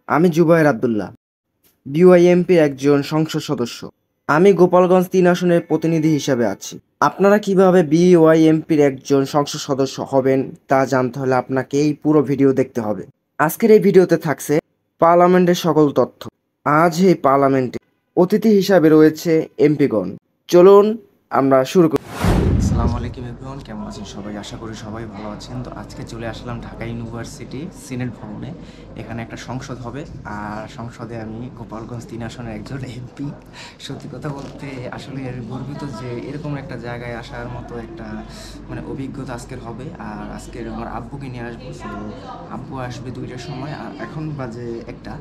আমি জুবায়ের আব্দুল্লাহ, বিওআইএমপির একজন সংসদ সদস্য। আমি গোপালগঞ্জ ৩ আসনের প্রতিনিধি হিসাবে আছি। আপনারা কিভাবে বিওআইএমপির একজন সংসদ সদস্য হবেন তা জানতে হলে আপনাকে এই পুরো ভিডিও দেখতে হবে। আজকের এই ভিডিওতে থাকছে পার্লামেন্টের সকল তথ্য। আজ এই পার্লামেন্টে অতিথি হিসাবে রয়েছে এমপিগণ। চলুন আমরা শুরু করি। আসসালামু আলাইকুম এভরিওয়ান, কেমন আছেন সবাই? আশা করি সবাই ভালো আছেন। তো আজকে চলে আসলাম ঢাকা ইউনিভার্সিটি সিনেট ভবনে। এখানে একটা সংসদ হবে, আর সংসদে আমি গোপালগঞ্জ ৩ আসনের একজন এমপি। সত্যি কথা বলতে আসলে গর্বিত যে এরকম একটা জায়গায় আসার মতো একটা অভিজ্ঞতা আজকের হবে। আর আজকের আমার আব্বুকে নিয়ে আসবো। তো আব্বু আসবে 2টার সময়, আর এখন বাজে 1টা।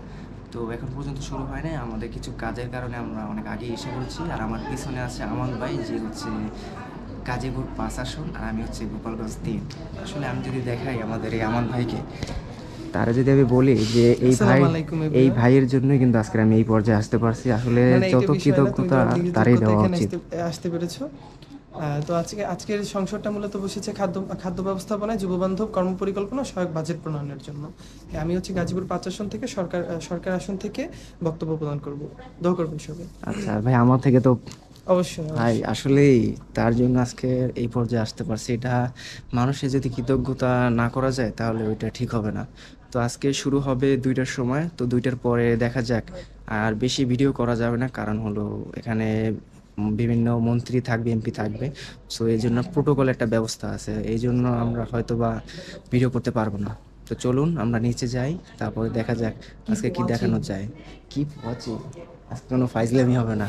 তো এখন পর্যন্ত শুরু হয় নাই, আমাদের কিছু কাজের কারণে আমরা অনেক আগে এসে পড়েছি। আর আমার পিছনে আছে আমান ভাই, যে হচ্ছে গাজীপুর 5 আসন, আর আমি হচ্ছে গোপালগঞ্জ 3। আসলে আমি যদি দেখাই আমাদের এই আমান ভাইকে, তারা যদি আমি বলি যে এই ভাইয়ের জন্যই কিন্তু আজকে আমি এই পর্যায়ে আসতে পারছি। আসলে যত কৃতজ্ঞতা তারই দেওয়া উচিত। আসতে পেরেছো। তো আজকের সংসদটা মূলত বসেছে খাদ্য ব্যবস্থাপনায় যুববান্ধব কর্মপরিকল্পনা সহায়ক বাজেট প্রণয়নের জন্য। আমি হচ্ছে গাজীপুর 5 আসন থেকে সরকার আসন থেকে বক্তব্য প্রদান করব। দোয়া করবেন সবাই। আচ্ছা ভাই, আমার থেকে তো অবশ্যই ভাই আসলেই তার জন্য আজকে এই পর্যায়ে আসতে পারছি। এটা মানুষের যদি কৃতজ্ঞতা না করা যায় তাহলে ওইটা ঠিক হবে না। তো আজকে শুরু হবে 2টার সময়, তো 2টার পরে দেখা যাক। আর বেশি ভিডিও করা যাবে না, কারণ হলো এখানে বিভিন্ন মন্ত্রী থাকবে, এমপি থাকবে। সো এই জন্য প্রোটোকল একটা ব্যবস্থা আছে, এই জন্য আমরা হয়তো বা ভিডিও করতে পারবো না। তো চলুন আমরা নিচে যাই, তারপরে দেখা যাক আজকে কি দেখানো যায়। কি পচি, আজকে কোনো ফাইজলামি হবে না।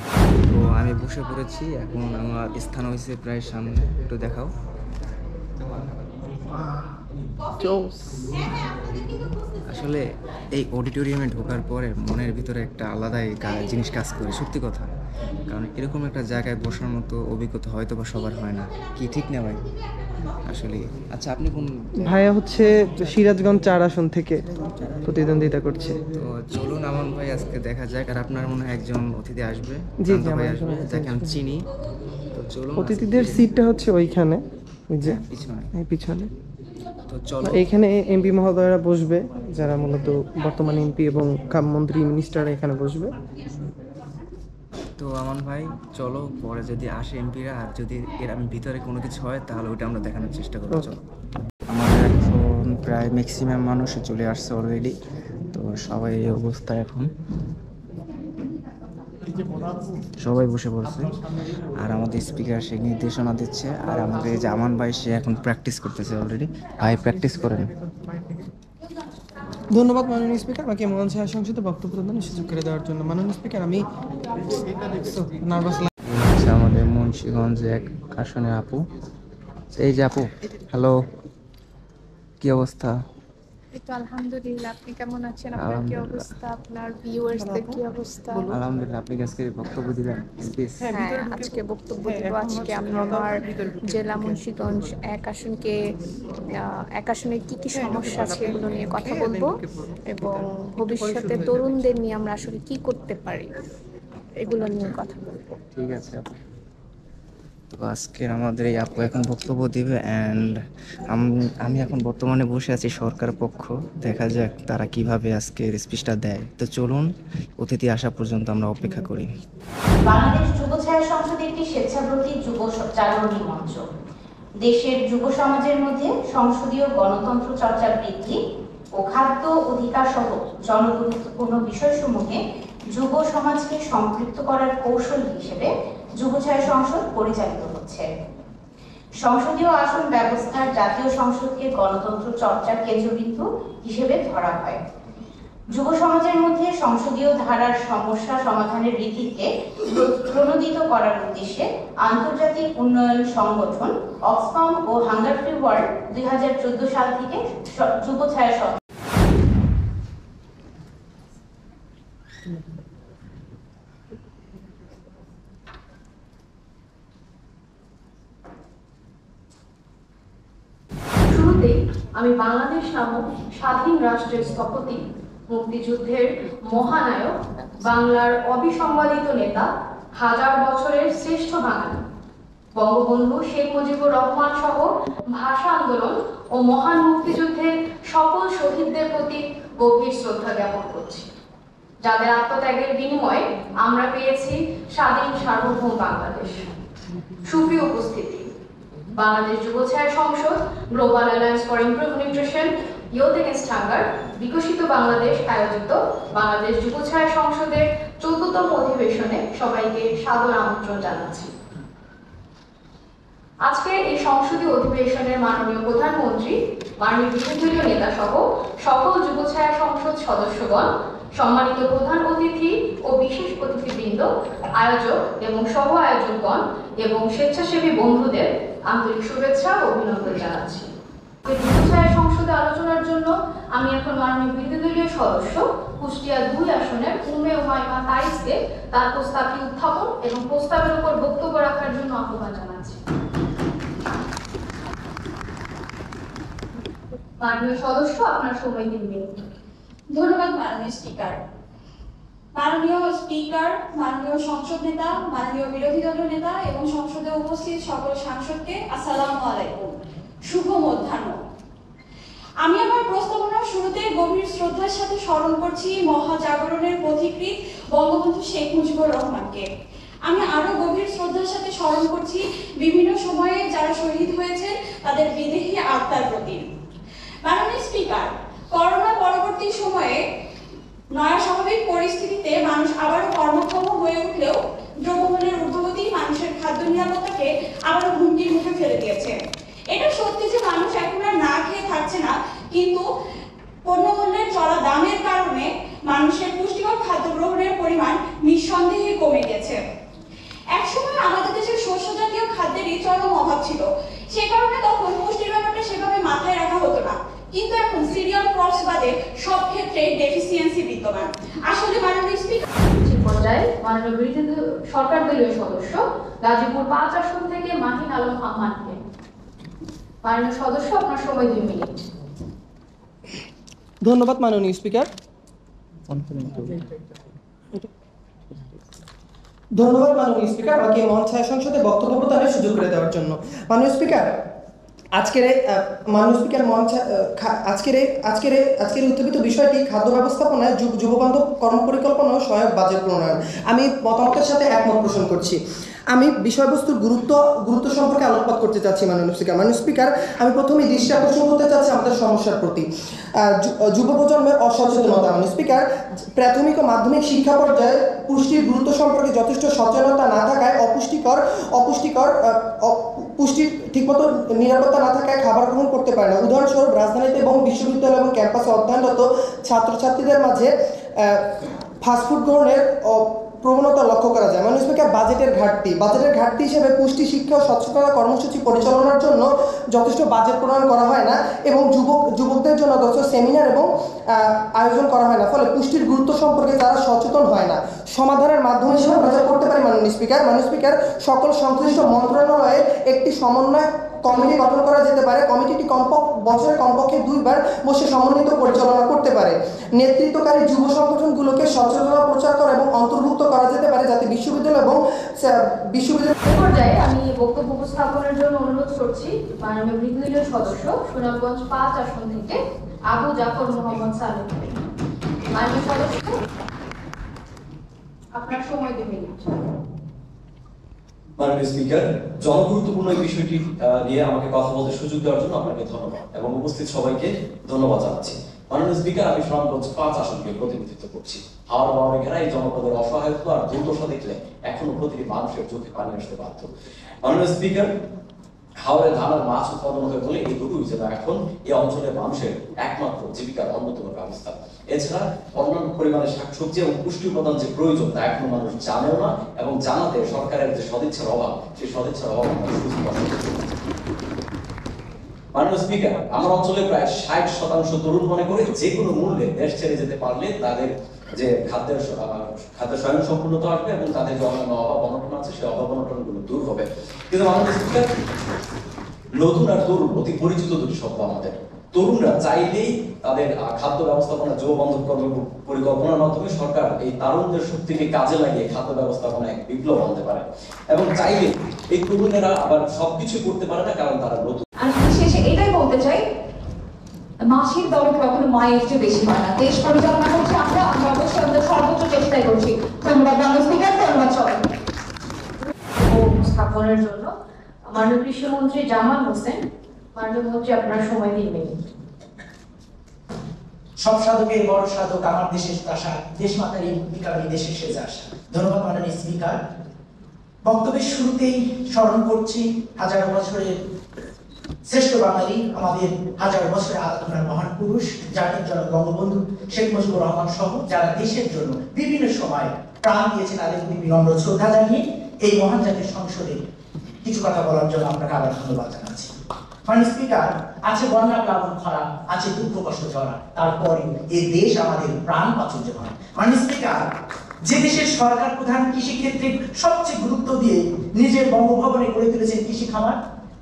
তো আমি বসে পড়েছি, এখন আমার স্থান হয়েছে প্রায় সামনে। একটু দেখাও। আসলে এই অডিটোরিয়ামে ঢোকার পরে মনের ভিতরে একটা আলাদাই জিনিস কাজ করে, সত্যি কথা। কারণ এরকম একটা জায়গায় বসার মতো অভিজ্ঞতা হয়তো বা সবার হয় না। কি ঠিক না ভাই? আসলে আচ্ছা, আপনি কোন ভাইয়া হচ্ছে সিরাজগঞ্জ 4 আসন থেকে প্রতিদ্বন্দ্বিতা করছে। তো চলুন আমান ভাই, আজকে দেখা যাক। আর আপনার মনে হয় একজন অতিথি আসবে, জি, শান্ত ভাই আসবে, যাকে আমি চিনি। তো চলুন, অতিথিদের সিটটা হচ্ছে ওইখানে, ওই যে পিছনে। এই পিছনে। তো চলো, এইখানে এমপি মহোদয়রা বসবে, যারা মূলত বর্তমান এমপি এবং মন্ত্রী মিনিস্টাররা এখানে বসবে। তো আমান ভাই চলো, পরে যদি আসে এমপিরা, আর যদি এর আমি ভিতরে কোনো কিছু হয় তাহলে ওইটা আমরা দেখানোর চেষ্টা করবো। চলো, আমাদের এখন প্রায় ম্যাক্সিমাম মানুষ চলে আসছে অলরেডি। তো সবাই এই অবস্থা, এখন সবাই বসে পড়ছে। আর আমাদের স্পিকার সে নির্দেশনা দিচ্ছে, আর আমাদের এই যে আমান ভাই, সে এখন প্র্যাকটিস করতেছে অলরেডি। ভাই প্র্যাকটিস করেন। ধন্যবাদ মাননীয় স্পিকার, আমাকে মহান সাহেব সংসদে বক্তব্য প্রদানের সুযোগ করে দেওয়ার জন্য। মাননীয় স্পিকার, আমি নার্ভাস। হচ্ছে আমাদের মুন্সিগঞ্জ 1 আসনের আপু। এই যে আপু, হ্যালো, কি অবস্থা? এই তো আলহামদুলিল্লাহ। আপনি কেমন আছেন? আপনার কি অবস্থা? আপনার ভিউয়ার্সদের কি অবস্থা? আলহামদুলিল্লাহ। আপনি আজকে বক্তব্য দিবেন, স্পিচ? হ্যাঁ, আজকে বক্তব্য দিব। আজকে আমি আমার জেলা মুন্সিগঞ্জ 1 আসনকে 1 আসনের কি কি সমস্যা আছে এগুলো নিয়ে কথা বলবো, এবং ভবিষ্যতে তরুণদের নিয়ে আমরা আসলে কি করতে পারি এগুলো নিয়ে কথা বলবো। ঠিক আছে আপু। তো আজকের আমাদের এই আপু এখন বক্তব্য দিবে, অ্যান্ড আমি এখন বর্তমানে বসে আছি সরকার পক্ষ। দেখা যাক তারা কিভাবে আজকের স্পিচটা দেয়। তো চলুন, অতিথি আসা পর্যন্ত আমরা অপেক্ষা করি। বাংলাদেশ যুব ছায়া সংসদ একটি স্বেচ্ছাব্রতী যুব জাগরণী মঞ্চ। দেশের যুব সমাজের মধ্যে সংসদীয় গণতন্ত্র চর্চা বৃদ্ধি ও খাদ্য অধিকার সহ জনগুরুত্বপূর্ণ বিষয়সমূহে যুব সমাজকে সম্পৃক্ত করার কৌশল হিসেবে যুব ছায়া সংসদ পরিচালিত হচ্ছে। সংসদীয় আসন ব্যবস্থার জাতীয় সংসদকে গণতন্ত্র চর্চার কেন্দ্রবিন্দু হিসেবে ধরা হয়। যুব সমাজের মধ্যে সংসদীয় ধারার সমস্যা সমাধানের রীতিকে প্রণোদিত করার উদ্দেশ্যে আন্তর্জাতিক উন্নয়ন সংগঠন অক্সফাম ও হাঙ্গার ফ্রি ওয়ার্ল্ড 2014 সাল থেকে যুব ছায়া শুরুতে আমি বাংলাদেশ নামক স্বাধীন রাষ্ট্রের স্থপতি, মুক্তিযুদ্ধের মহানায়ক, বাংলার অবিসংবাদিত নেতা, হাজার বছরের শ্রেষ্ঠ বাঙালি বঙ্গবন্ধু শেখ মুজিবুর রহমান সহ ভাষা আন্দোলন ও মহান মুক্তিযুদ্ধের সকল শহীদদের প্রতি গভীর শ্রদ্ধা জ্ঞাপন করছি, যাদের আত্মত্যাগের বিনিময়ে আমরা পেয়েছি স্বাধীন সার্বভৌম বাংলাদেশ। সুপ্রিয় উপস্থিতি, বাংলাদেশ যুবছায়া সংসদ global alliance for improve nutrition youth against hunger বিকশিত বাংলাদেশ আয়োজিত বাংলাদেশ যুবছায়া সংসদের 14তম অধিবেশনে সবাইকে সাদর আমন্ত্রণ জানাচ্ছি। আজকে এই সংসদীয় অধিবেশনের মাননীয় প্রধানমন্ত্রী, মাননীয় বিরোধী নেতা সহ সকল যুবছায়া সংসদ সদস্যগণ, সম্মানিত প্রধান অতিথি ও বিশেষ অতিথিবৃন্দ, আয়োজক এবং সহ আয়োজকগণ এবং স্বেচ্ছাসেবী বন্ধুদের আন্তরিক শুভেচ্ছা ও অভিনন্দন জানাচ্ছি। যুবছায়া সংসদে আলোচনার জন্য আমি এখন মাননীয় বিরোধী দলীয় সদস্য কুষ্টিয়া 2 আসনের উম্মে উমাইমা তাইসকে তার প্রস্তাবটি উত্থাপন এবং প্রস্তাবের উপর বক্তব্য রাখার জন্য আহ্বান জানাচ্ছি। মাননীয় সদস্য, আপনার সময় 3 মিনিট। ধন্যবাদ মাননীয় স্পিকার। মাননীয় স্পিকার, মাননীয় সংসদ নেতা, মাননীয় বিরোধী দলীয় নেতা এবং সংসদে উপস্থিত সকল সাংসদকে আসসালামু আলাইকুম, শুভ মধ্যাহ্ন। আমি আমার প্রস্তাবনার শুরুতে গভীর শ্রদ্ধার সাথে স্মরণ করছি মহাজাগরণের পথিকৃৎ বঙ্গবন্ধু শেখ মুজিবুর রহমানকে। আমি আরো গভীর শ্রদ্ধার সাথে স্মরণ করছি বিভিন্ন সময়ে যারা শহীদ হয়েছে তাদের বিদেহী আত্মার প্রতি। মাননীয় স্পিকার, করোনা পরবর্তী সময়ে নয়া স্বাভাবিক পরিস্থিতিতে মানুষ আবারও কর্মক্ষম হয়ে উঠলেও দ্রব্যমূল্যের ঊর্ধ্বগতি মানুষের খাদ্য নিরাপত্তাকে আবারও হুমকির মুখে ফেলে দিয়েছে। এটা সত্যি যে মানুষ এখন আর না খেয়ে থাকছে না, কিন্তু পণ্যমূল্যের চড়া দামের কারণে মানুষের পুষ্টিকর খাদ্য গ্রহণের পরিমাণ নিঃসন্দেহে কমে গেছে। একসময় আমাদের দেশের শস্য জাতীয় খাদ্যেরই চরম অভাব ছিল, সে কারণে তখন পুষ্টির ব্যাপারটা সেভাবে মাথায় রাখা হতো না, কিন্তু এখন সিরিয়াল ক্রপস বাদে সব ক্ষেত্রে ডেফিসিয়েন্সি বিদ্যমান। আসলে মাননীয় স্পিকার, পর্যায়ে মাননীয় বিরোধী সরকার দলীয় সদস্য গাজীপুর 5 আসন থেকে মাহিন আলম হাম্মানকে। মাননীয় সদস্য, আপনার সময় 2 মিনিট। ধন্যবাদ মাননীয় স্পিকার। ধন্যবাদ মাননীয় স্পিকার আমাকে মঞ্চ সংসদে বক্তব্য প্রদানের সুযোগ করে দেওয়ার জন্য। মাননীয় স্পিকার, মাননীয় স্পিকার আজকের উত্থাপিত বিষয়টি খাদ্য ব্যবস্থাপনায় যুববান্ধব কর্মপরিকল্পনা ও সহায়ক বাজেট প্রণয়ন। আমি মতামতের সাথে একমত পোষণ করছি। আমি বিষয়বস্তুর গুরুত্ব সম্পর্কে আলোকপাত করতে চাচ্ছি। মাননীয় স্পিকার, আমি প্রথমেই দৃষ্টি আকর্ষণ করতে চাচ্ছি আমাদের সমস্যার প্রতি, যুব প্রজন্মের অসচেতনতা। মাননীয় স্পিকার, প্রাথমিক ও মাধ্যমিক শিক্ষা পর্যায়ে পুষ্টির গুরুত্ব সম্পর্কে যথেষ্ট সচেতনতা না থাকায় পুষ্টির ঠিকমতো নিরাপত্তা না থাকায় খাবার গ্রহণ করতে পারে না। উদাহরণস্বরূপ, রাজধানীতে এবং বিশ্ববিদ্যালয় এবং ক্যাম্পাসে অধ্যয়নরত ছাত্রছাত্রীদের মাঝে ফাস্টফুড গ্রহণের প্রবণতা লক্ষ্য করা যায়। মাননীয় স্পিকার, বাজেটের ঘাটতি হিসেবে পুষ্টি শিক্ষা ও সচেতনতা কর্মসূচি পরিচালনার জন্য যথেষ্ট বাজেট প্রণয়ন করা হয় না এবং যুবকদের জন্য যথেষ্ট সেমিনার এবং আয়োজন করা হয় না, ফলে পুষ্টির গুরুত্ব সম্পর্কে তারা সচেতন হয় না। সমাধানের মাধ্যম হিসেবে প্রচার করতে পারি মাননীয় স্পিকার, সকল সংশ্লিষ্ট মন্ত্রণালয়ে একটি সমন্বয় কমিটি গঠন করা যেতে পারে। কমিটিটি বছরে কমপক্ষে 2 বার বসে সমন্বিত পরিচালনা করতে পারে। নেতৃত্বকারী যুব সংগঠনগুলোকে সচেতনতা প্রচার করা এবং অন্তর্ভুক্ত করা যেতে পারে, যাতে বিশ্ববিদ্যালয় পর্যায়ে আমি বক্তব্য উপস্থাপনের জন্য অনুরোধ করছি মাননীয় বিরোধী দলীয় সদস্য সুনামগঞ্জ 5 আসন থেকে আবু জাফর মোহাম্মদ সালেহ। মাননীয় সদস্য, আপনার সময় 2 মিনিট। মাননীয় স্পিকার, জনগুরুত্বপূর্ণ এই বিষয়টি নিয়ে আমাকে কথা বলতে সুযোগ দেওয়ার জন্য আপনাকে ধন্যবাদ এবং উপস্থিত সবাইকে ধন্যবাদ জানাচ্ছি। মাননীয় স্পিকার, আমি সুনামগঞ্জ 5 আসনকে প্রতিনিধিত্ব করছি। হাওড় বাওয়ারে ঘেরা এই জনপদের অসহায়ত্ব আর দুর্দশা দেখলে এখনো প্রতিটি মানুষের চোখে পানি আসতে বাধ্য। মাননীয় স্পিকার, হাওড়ে ধান আর মাছ উৎপাদন হয় বলে এইটুকু যেটা এখন এই অঞ্চলের মানুষের একমাত্র জীবিকার অন্যতম ব্যবস্থা। এছাড়া অন্যান্য পরিমাণে শাকসবজি এবং পুষ্টি উপাদান যে প্রয়োজন তা এখনো মানুষ জানেও না, এবং জানাতে সরকারের যে সদিচ্ছার অভাব, সেই সদিচ্ছার অভাব মাননীয় স্পিকার, আমার অঞ্চলে প্রায় 60% তরুণ মনে করে যে কোনো মূল্যে দেশ ছেড়ে যেতে পারলে তাদের যে খাদ্যের স্বয়ংসম্পূর্ণতা আসবে এবং তাদের যে অন্যান্য অভাব অনটন আছে সেই অভাব অনটনগুলো দূর হবে। কিন্তু মাননীয় স্পিকার, নতুন আর তরুণ অতি পরিচিত দুটি শব্দ আমাদের। তরুণরা চাইলেই তাদের খাদ্য ব্যবস্থাপনা যুব বান্ধব পরিকল্পনার মাধ্যমে সরকার এই তারুণদের শক্তিকে কাজে লাগিয়ে খাদ্য ব্যবস্থাপনা এক বিপ্লব আনতে পারে। এবং চাইলে এই তরুণেরা আবার সবকিছু করতে পারে না, কারণ তারা নতুন। আর শেষে এটাই বলতে চাই, মাসির দরদ কখনো মায়ের চেয়ে বেশি হয় না। দেশ পরিচালনা করছি আমরা অবশ্যই আমাদের সর্বোচ্চ চেষ্টাই করছি। ধন্যবাদ বাংলাদেশ স্পিকার, ধন্যবাদ সবাই। উপস্থাপনের জন্য মাননীয় কৃষিমন্ত্রী জামাল হোসেন। মাননীয় মন্ত্রী, আপনার সময় 3 মিনিট। সব সাধকের বড় সাধক আমার দেশের প্রাসাদ, দেশমাতার এই বিকারী দেশের শেষ আশা। ধন্যবাদ মাননীয় স্পিকার। বক্তব্যের শুরুতেই স্মরণ করছি হাজার বছরের শ্রেষ্ঠ বাঙালি, আমাদের হাজার বছরের আরাধনার মহান পুরুষ, জাতির জনক বঙ্গবন্ধু শেখ মুজিবুর রহমান সহ যারা দেশের জন্য বিভিন্ন সময় প্রাণ দিয়েছে, তাদের প্রতি বিনম্র শ্রদ্ধা জানিয়ে এই মহান জাতির সংসদে কিছু কথা বলার জন্য আপনাকে আবার ধন্যবাদ জানাচ্ছি। মাননীয় স্পিকার, আছে বন্যা, প্লাবন, খরা, আছে দুঃখ কষ্ট ঝরা, তারপরে এই দেশ আমাদের প্রাণ প্রাচুর্য হয়। মাননীয় স্পিকার, যে দেশের সরকার প্রধান কৃষি ক্ষেত্রে সবচেয়ে গুরুত্ব দিয়ে নিজের বঙ্গভবনে গড়ে তুলেছেন কৃষি খামার,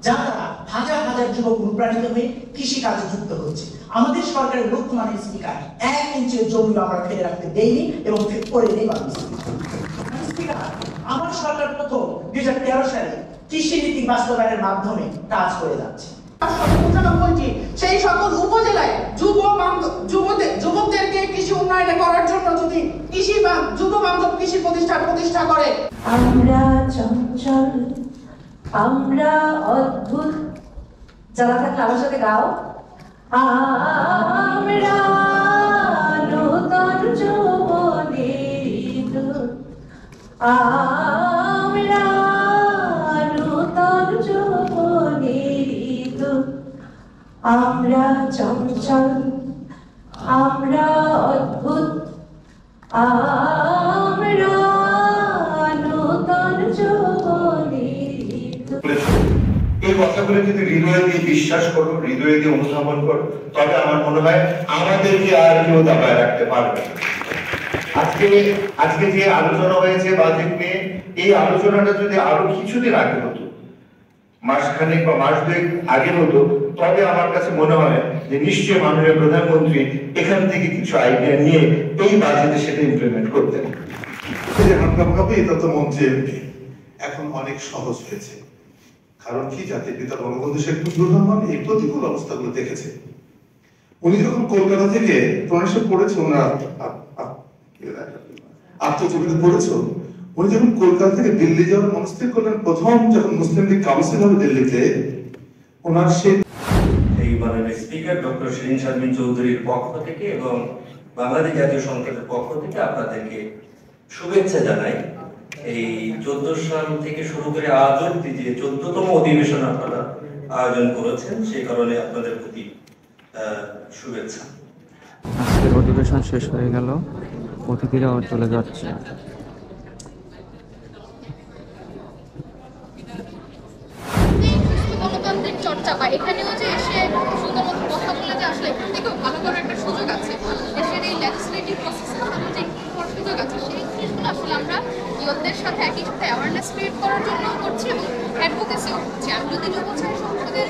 যা দ্বারা হাজার হাজার যুবক অনুপ্রাণিত হয়ে কৃষি কাজে যুক্ত হচ্ছে। আমাদের সরকারের লক্ষ্য মাননীয় স্পিকার, 1 ইঞ্চির জমি আমরা ফেলে রাখতে দেইনি এবং করে নেই। মাননীয় স্পিকার, আমার সরকার প্রথম 2013 সালে কৃষি নীতি বাস্তবায়নের মাধ্যমে কাজ করে যাচ্ছে। সেই সকল উপজেলায় যুবকদেরকে কৃষি উন্নয়নে করার জন্য যদি যুব বান্ধব কৃষি প্রতিষ্ঠা করে। আমরা চঞ্চল, আমরা অদ্ভুত, যারা থাকলে আমার সাথে গাও। আমরা নূতন যৌবনের দূত, আমরা নূতন যৌবনের দূত, আমরা চঞ্চল, আমরা অদ্ভুত, আমরা নূতন যৌবনের দূত। এই কথাগুলো যদি হৃদয়ে দিয়ে বিশ্বাস করো, হৃদয়ে দিয়ে অনুধাবন করো, তবে আমার মনে হয় আমাদেরকে আর কেউ দাবায় রাখতে পারবে না। আজকে যে আলোচনা হয়েছে বাজেট নিয়ে, এই আলোচনাটা যদি আরো কিছুদিন আগে হতো, মাসখানেক বা মাস 2 আগে হতো, তবে আমার কাছে মনে হয় যে নিশ্চয়ই মাননীয় প্রধানমন্ত্রী এখান থেকে কিছু আইডিয়া নিয়ে এই বাজেটে সেটা ইমপ্লিমেন্ট করতেন। এটা তো মন্ত্রী এমপি এখন অনেক সহজ হয়েছে, কারণ কি জাতির পিতা বঙ্গবন্ধু শেখ মুজিবুর রহমান এই প্রতিকূল অবস্থাগুলো দেখেছে। উনি যখন কলকাতা থেকে প্রণাসে পড়েছে, ওনার আত্মজীবনী পড়েছে, উনি যখন কলকাতা থেকে দিল্লি যাওয়ার মনস্থির করলেন, প্রথম যখন মুসলিম লীগ কাউন্সিল হবে দিল্লিতে, ওনার এই মাননীয় স্পিকার ডক্টর শিরিন শারমিন চৌধুরীর পক্ষ থেকে এবং বাংলাদেশ জাতীয় সংসদের পক্ষ থেকে আপনাদেরকে শুভেচ্ছা জানাই। এই 14 সাল থেকে শুরু করে আজ অবধি যে 14তম অধিবেশন আপনারা আয়োজন করেছেন, সেই কারণে আপনাদের প্রতি শুভেচ্ছা। আজকের অধিবেশন শেষ হয়ে গেল, অতিথিরাও চলে যাচ্ছে। গণতান্ত্রিক চর্চা বা এখানেও যে এসে সুন্দর মতো কথা বলে যে আসলে এখান থেকেও ভালো করার একটা সুযোগ আছে, দেশের এই লেজিসলেটিভ প্রসেসে যে সুযোগ আছে, সেই জিনিসগুলো আসলে আমরা ইয়ুথদের সাথে একই সাথে অ্যাওয়ারনেস ক্রিয়েট করার জন্য করছি এবং অ্যাডভোকেসিও করছি। আমি যদি যুবছায়া সংসদের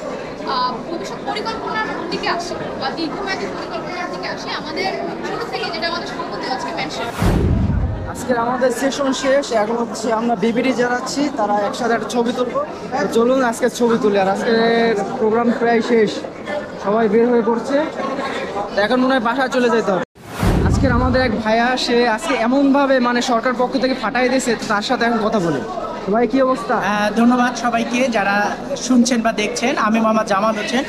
ভবিষ্যৎ পরিকল্পনার দিকে আসি বা দীর্ঘমেয়াদী পরিকল্পনার দিকে আসি, আমাদের শুরু থেকে যেটা আমাদের সম্পত্তি আজকে মেনশন। আজকের আমাদের সেশন শেষ, এখন হচ্ছে আমরা বিবিডি যাচ্ছি, তারা একসাথে একটা ছবি তুলবো। চলুন আজকে ছবি তুলি। আর আজকের প্রোগ্রাম প্রায় শেষ, সবাই বের হয়ে পড়ছে, এখন মনে হয় বাসায় চলে যেতে হবে। আজকের আমাদের এক ভাইয়া, সে আজকে এমনভাবে মানে সরকার পক্ষ থেকে ফাটাই দিয়েছে, তার সাথে এখন কথা বলি। ভাই কি অবস্থা? ধন্যবাদ সবাইকে যারা শুনছেন বা দেখছেন। আমি মোহাম্মদ জামাল হোসেন,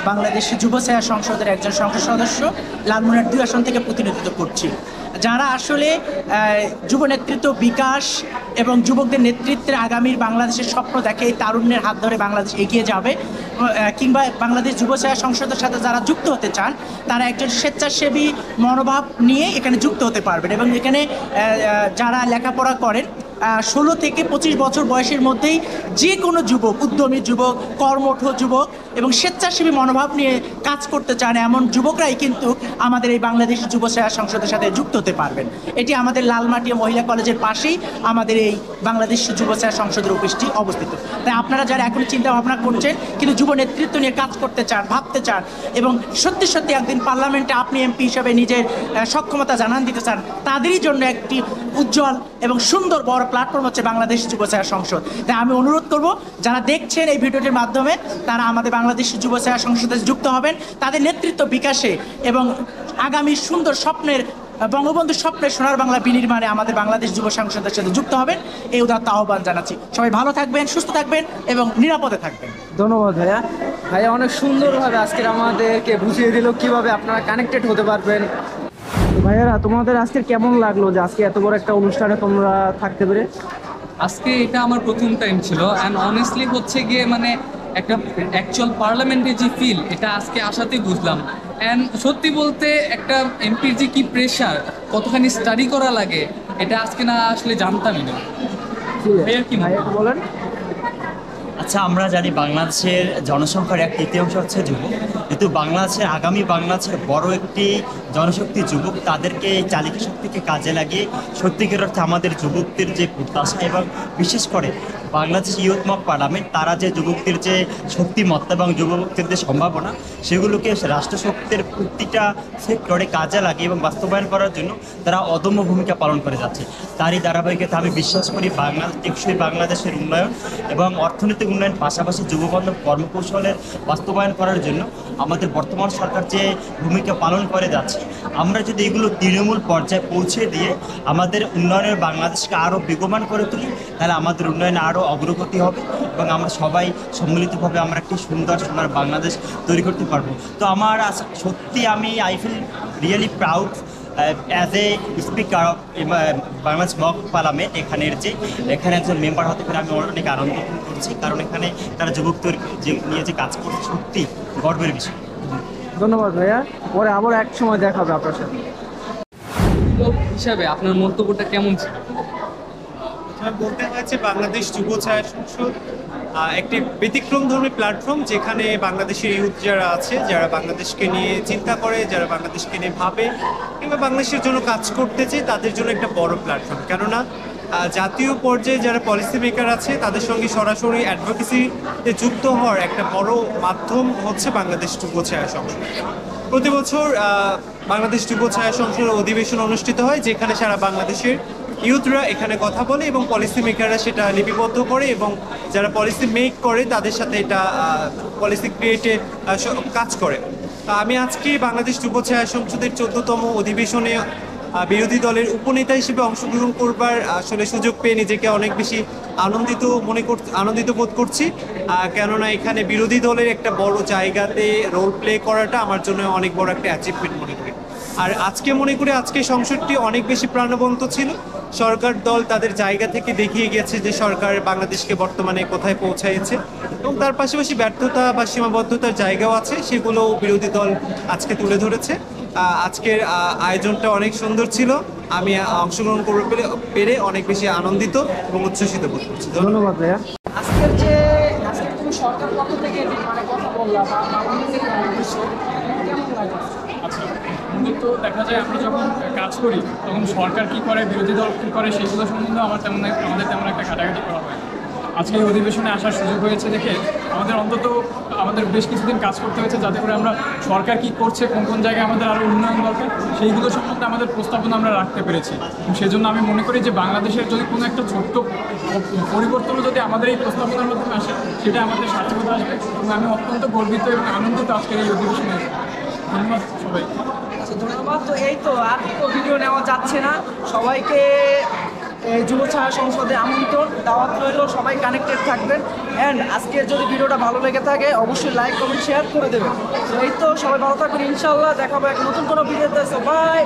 বাংলাদেশ যুবছায়া সংসদের একজন সংসদ সদস্য, লালমনিরহাট 2 আসন থেকে প্রতিনিধিত্ব করছি। যারা আসলে যুব নেতৃত্ব বিকাশ এবং যুবকদের নেতৃত্বের আগামীর বাংলাদেশের স্বপ্ন দেখে, এই তারুণ্যের হাত ধরে বাংলাদেশ এগিয়ে যাবে, কিংবা বাংলাদেশ যুবছায়া সংসদের সাথে যারা যুক্ত হতে চান, তারা একজন স্বেচ্ছাসেবী মনোভাব নিয়ে এখানে যুক্ত হতে পারবেন। এবং এখানে যারা লেখাপড়া করেন 16 থেকে 25 বছর বয়সের মধ্যেই যে কোনো যুবক, উদ্যমী যুবক, কর্মঠ যুবক এবং স্বেচ্ছাসেবী মনোভাব নিয়ে কাজ করতে চান এমন যুবকরাই কিন্তু আমাদের এই বাংলাদেশ যুব সেবা সংসদের সাথে যুক্ত হতে পারবেন। এটি আমাদের লালমাটিয়া মহিলা কলেজের পাশেই আমাদের এই বাংলাদেশ যুব সেবা সংসদের অফিসটি অবস্থিত। তাই আপনারা যারা এখন চিন্তা ভাবনা করছেন কিন্তু যুব নেতৃত্ব নিয়ে কাজ করতে চান, ভাবতে চান এবং সত্যি সত্যি একদিন পার্লামেন্টে আপনি এমপি হিসাবে নিজের সক্ষমতা জানান দিতে চান, তাদেরই জন্য একটি উজ্জ্বল এবং সুন্দর বড় প্ল্যাটফর্ম হচ্ছে বাংলাদেশ যুব সেবা সংসদ। তাই আমি অনুরোধ করব যারা দেখছেন এই ভিডিওটির মাধ্যমে তারা আমাদের বাংলাদেশ যুব সেবা সংসদে যুক্ত হবেন, তাদের নেতৃত্ব বিকাশে এবং আগামী সুন্দর স্বপ্নের বঙ্গবন্ধুর স্বপ্নের সোনার বাংলা বিনির্মাণে আমাদের বাংলাদেশ যুব সংসদের সাথে যুক্ত হবেন এই উদাত্ত আহ্বান জানাচ্ছি। সবাই ভালো থাকবেন, সুস্থ থাকবেন এবং নিরাপদে থাকবেন। ধন্যবাদ ভাইয়া। ভাইয়া অনেক সুন্দরভাবে আজকের আমাদেরকে বুঝিয়ে দিল কিভাবে আপনারা কানেক্টেড হতে পারবেন। ভাইয়ারা, তোমাদের আজকে কেমন লাগলো যে আজকে এত বড় একটা অনুষ্ঠানে তোমরা থাকতে পেরে? আজকে এটা আমার প্রথম টাইম ছিল অ্যান্ড অনেস্টলি হচ্ছে গিয়ে মানে একটা অ্যাকচুয়াল পার্লামেন্টের যে ফিল এটা আজকে আসাতেই বুঝলাম। অ্যান্ড সত্যি বলতে একটা এমপির যে কী প্রেশার, কতখানি স্টাডি করা লাগে, এটা আজকে না আসলে জানতামই না। ভাইয়া কি বলেন? আচ্ছা, আমরা জানি বাংলাদেশের জনসংখ্যার 1/3 হচ্ছে যুবক, কিন্তু বাংলাদেশের আগামী বাংলাদেশের বড় একটি জনশক্তি যুবক। তাদেরকে এই চালিকা শক্তিকে কাজে লাগিয়ে সত্যিকার অর্থে আমাদের যুবকদের যে প্রত্যাশা এবং বিশেষ করে বাংলাদেশ ইউথ মক পার্লামেন্ট, তারা যে যুবকদের যে শক্তিমত্তা এবং যুবকদের যে সম্ভাবনা সেগুলোকে রাষ্ট্রশক্তির প্রতিটা সেক্টরে কাজে লাগিয়ে এবং বাস্তবায়ন করার জন্য তারা অদম্য ভূমিকা পালন করে যাচ্ছে। তারই ধারাবাহিকতা আমি বিশ্বাস করি টেকসই বাংলাদেশের উন্নয়ন এবং অর্থনৈতিক উন্নয়ন পাশাপাশি যুববান্ধব কর্মকৌশলের বাস্তবায়ন করার জন্য আমাদের বর্তমান সরকার যে ভূমিকা পালন করে যাচ্ছে, আমরা যদি এগুলো তৃণমূল পর্যায়ে পৌঁছে দিয়ে আমাদের উন্নয়নের বাংলাদেশকে আরও বেগবান করে তুলি, তাহলে আমাদের উন্নয়নে আরও অগ্রগতি হবে এবং আমরা সবাই সম্মিলিতভাবে আমরা একটি সুন্দর সোনার বাংলাদেশ তৈরি করতে পারবো। তো আমার সত্যি I feel really proud as a speaker of Bangladesh mock parliament, এখানে একজন মেম্বার হতে পেরে আমি অনেক আনন্দ করছি, কারণ এখানে তারা যুবকদের নিয়ে যে কাজ করছে সত্যি গর্বের বিষয়। ধন্যবাদ ভাইয়া, পরে আবার এক সময় দেখা হবে আপনার সাথে। হিসাবে আপনার মন্তব্যটা কেমন ছিল? বলতে হয়েছে বাংলাদেশ যুব ছায়া সংসদ একটি ব্যতিক্রমধর্মী প্ল্যাটফর্ম, যেখানে বাংলাদেশের ইউথ যারা আছে, যারা বাংলাদেশকে নিয়ে চিন্তা করে, যারা বাংলাদেশকে নিয়ে ভাবে কিংবা বাংলাদেশের জন্য কাজ করতে চায়, তাদের জন্য একটা বড় প্ল্যাটফর্ম। কেননা জাতীয় পর্যায়ে যারা পলিসি মেকার আছে তাদের সঙ্গে সরাসরি অ্যাডভোকেসিতে যুক্ত হওয়ার একটা বড় মাধ্যম হচ্ছে বাংলাদেশ যুব ছায়া সংসদ। প্রতি বছর বাংলাদেশ যুব ছায়া সংসদের অধিবেশন অনুষ্ঠিত হয়, যেখানে সারা বাংলাদেশের ইউথরা এখানে কথা বলে এবং পলিসি মেকাররা সেটা লিপিবদ্ধ করে এবং যারা পলিসি মেক করে তাদের সাথে এটা পলিসি ক্রিয়েটে কাজ করে। আমি আজকে বাংলাদেশ যুব ছায়া সংসদের 14তম অধিবেশনে বিরোধী দলের উপনেতা হিসেবে অংশগ্রহণ করবার আসলে সুযোগ পেয়ে নিজেকে অনেক বেশি আনন্দিত বোধ করছি, কেননা এখানে বিরোধী দলের একটা বড় জায়গাতে রোল প্লে করাটা আমার জন্য অনেক বড় একটা অ্যাচিভমেন্ট মনে করি। আর আজকে মনে করি আজকে সংসদটি অনেক বেশি প্রাণবন্ত ছিল। সরকার দল তাদের জায়গা থেকে দেখিয়ে গেছে যে সরকার বাংলাদেশকে বর্তমানে কোথায় পৌঁছাইছে এবং তার পাশাপাশি ব্যর্থতা বা সীমাবদ্ধতার জায়গাও আছে, সেগুলো বিরোধী দল আজকে তুলে ধরেছে। আজকের আয়োজনটা অনেক সুন্দর ছিল, আমি অংশগ্রহণ করতে পেরে অনেক বেশি আনন্দিত এবং উচ্ছ্বসিত বোধ করছি। ধন্যবাদ ভাইয়া। আজকে তুমি সরকার পক্ষ থেকে মানে কথা বললা বা বাংলাদেশের কেমন লাগে? আচ্ছা, মূলত দেখা যায় আমরা যখন কাজ করি তখন সরকার কী করে, বিরোধী দল কী করে, সেগুলো সম্বন্ধে আমাদের তেমন একটা ঘাটাঘাটি করা হয়। আজকে এই অধিবেশনে আসার সুযোগ হয়েছে দেখে আমাদের বেশ কিছুদিন কাজ করতে হয়েছে, যাতে করে আমরা সরকার কী করছে, কোন কোন জায়গায় আমাদের আরও উন্নয়ন দরকার, সেইগুলো সম্বন্ধে আমাদের প্রস্তাবনা আমরা রাখতে পেরেছি। সেজন্য আমি মনে করি যে বাংলাদেশের যদি কোনো একটা ছোট্ট পরিবর্তনও যদি আমাদের এই প্রস্তাবনার মাধ্যমে আসে, সেটা আমাদের সার্থকতা আসবে এবং আমি অত্যন্ত গর্বিত এবং আনন্দিত আজকের এই অধিবেশনে। ধন্যবাদ সবাই। আচ্ছা, ধন্যবাদ। তো এই তো আর তো ভিডিও নেওয়া যাচ্ছে না, সবাইকে যুব ছায়া সংসদে আমন্ত্রণ, দাওয়াত রইল, সবাই কানেক্টেড থাকবেন। অ্যান্ড আজকের যদি ভিডিওটা ভালো লেগে থাকে অবশ্যই লাইক কমেন্ট শেয়ার করে দেবেন। তো এই তো সবাই ভালো থাকবেন, ইনশাল্লাহ দেখা হবে এক নতুন কোনো ভিডিওতে। বাই।